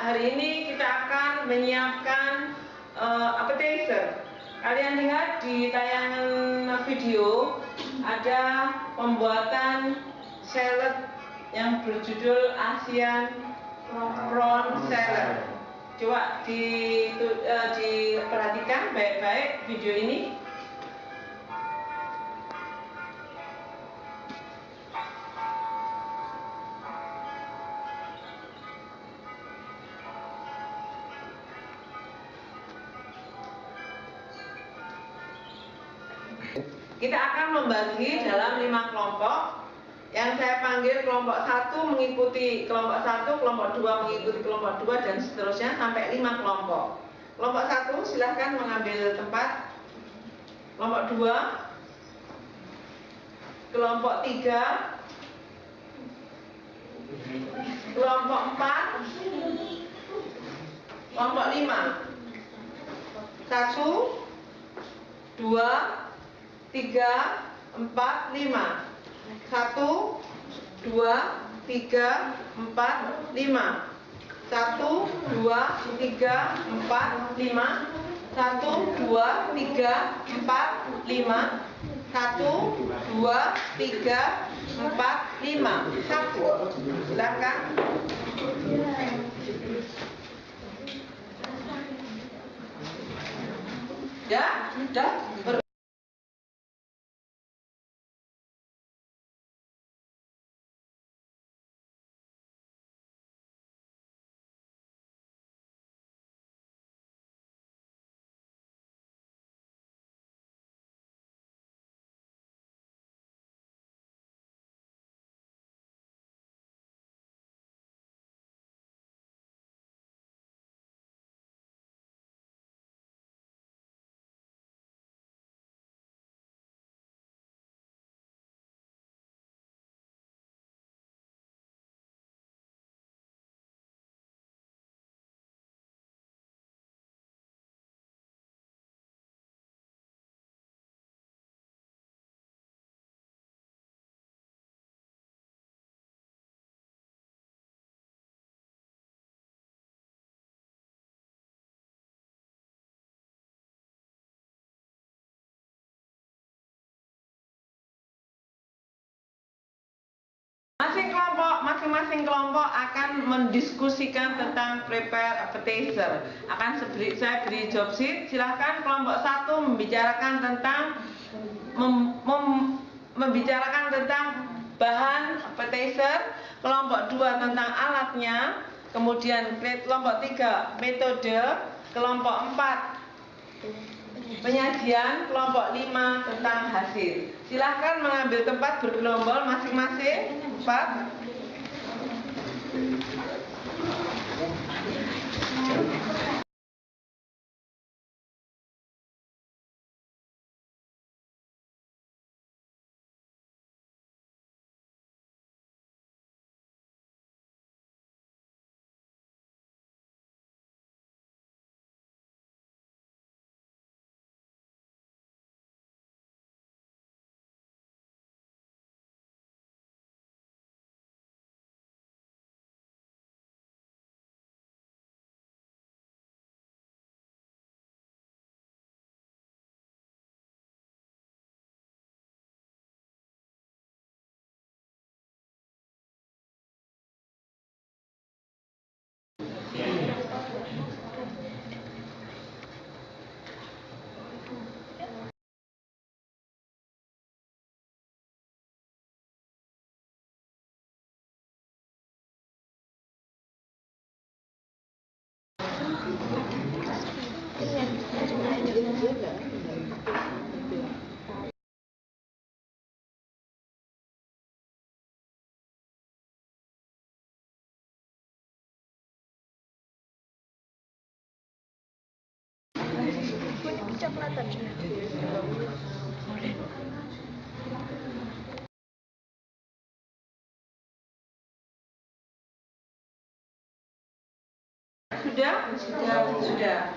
hari ini kita akan menyiapkan appetizer. Kalian lihat di tayangan video ada pembuatan salad yang berjudul Asian Prawn Salad. Coba diperhatikan baik-baik video ini. Kita akan membagi dalam 5 kelompok. Yang saya panggil kelompok 1 mengikuti kelompok 1, kelompok 2 mengikuti kelompok 2, dan seterusnya sampai 5 kelompok. Kelompok 1 silahkan mengambil tempat. Kelompok 2, kelompok 3, kelompok 4, kelompok 5. 1, 2, 3, 4, 5. 1, 2, 3, 4, 5. 1, 2, 3, 4, 5. 1, 2, 3, 4, 5. 1, 2, 3, 4, 5. 1. Silakan. Ya, sudah. Masing-masing kelompok akan mendiskusikan tentang prepare appetizer. Saya beri job sheet. Silahkan kelompok 1 membicarakan tentang bahan appetizer, kelompok 2 tentang alatnya, kemudian kelompok 3 metode, kelompok 4 penyajian, kelompok 5 tentang hasil. Silahkan mengambil tempat bergerombol masing-masing. 4. Sudah.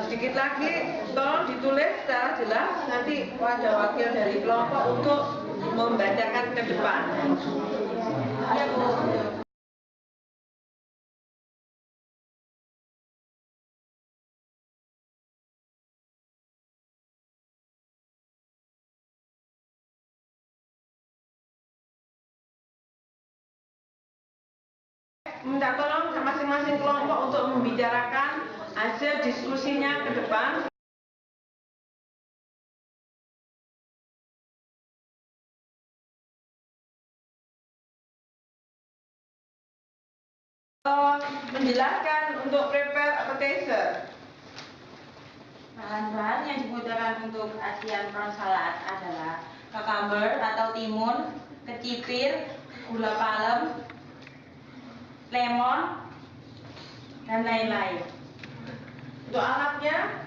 Sedikit lagi, tolong ditulis secara jelas. Nanti ada wakil dari kelompok untuk membacakan ke depan. minta tolong masing-masing kelompok untuk membicarakan hasil diskusinya ke depan. Menjelaskan untuk prepare appetizer. Bahan-bahan yang dibutuhkan untuk Asian prawn salad adalah cucumber atau timun, kecipir, gula palem, lemon, dan lain-lain. Untuk alatnya,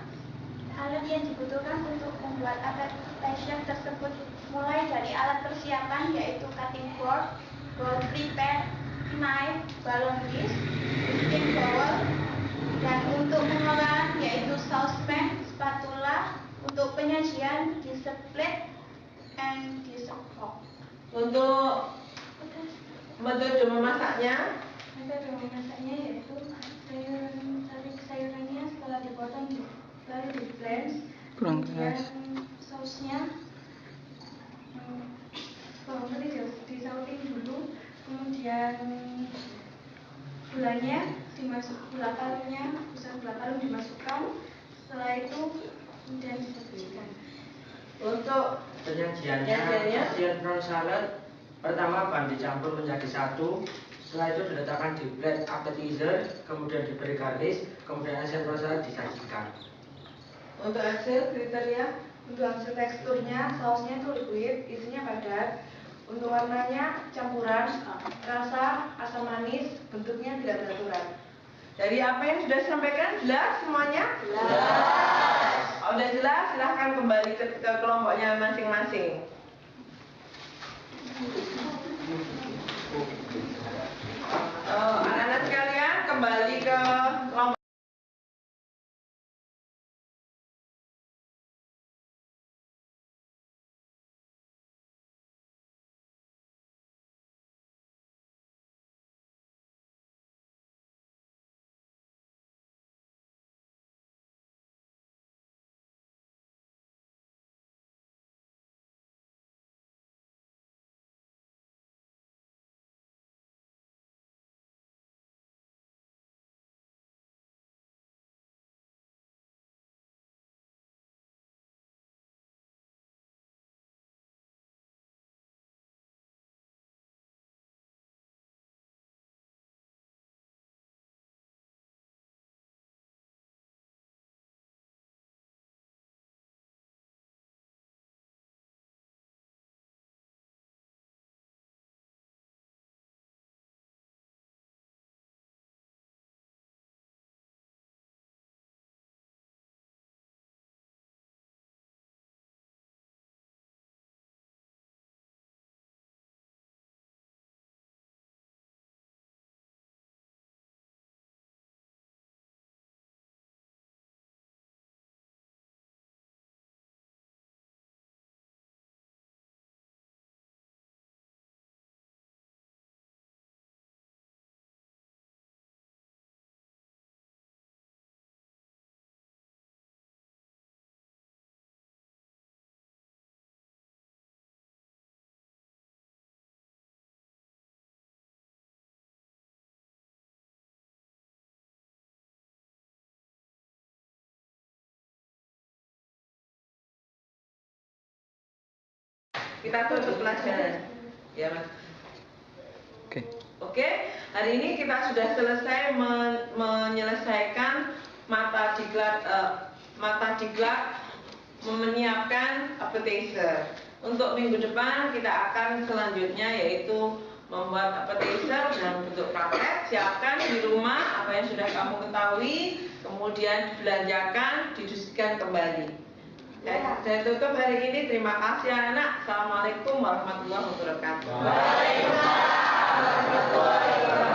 Alat yang dibutuhkan untuk membuat appetizer tersebut mulai dari alat persiapan yaitu cutting board, bowl prepare, knife, balon dish, whipping bowl, dan untuk pengolahan yaitu saucepan, spatula, untuk penyajian dessert plate, and dessert fork. untuk metode memasaknya, Metode memasaknya yaitu sayurannya setelah dipotong lalu di blend, kemudian sausnya bawang putih disauting dulu, kemudian gulanya gula palem dimasukkan, setelah itu kemudian disajikan. untuk Penyajiannya Asian prawn salad, pertama bahan dicampur menjadi satu, setelah itu diletakkan di plate appetizer, kemudian diberi garnish, kemudian Asian prawn salad disajikan. untuk hasil kriteria, Untuk hasil teksturnya, sausnya itu liquid, isinya padat. Untuk warnanya campuran, rasa asam manis, bentuknya tidak beraturan. dari apa yang sudah disampaikan jelas semuanya? Jelas. Oh, udah jelas, silahkan kembali ke kelompoknya masing-masing. Anak-anak sekalian kembali ke kelompok. Kita tutup pelajaran. Ya, Mas. Oke, hari ini kita sudah selesai menyelesaikan mata diklat menyiapkan appetizer. Untuk minggu depan kita akan selanjutnya yaitu membuat appetizer dalam bentuk paket. Siapkan di rumah apa yang sudah kamu ketahui, kemudian belanjakan, didiskusikan kembali. Saya tutup hari ini. Terima kasih anak-anak. Assalamualaikum warahmatullahi wabarakatuh. Waalaikumsalam warahmatullahi wabarakatuh.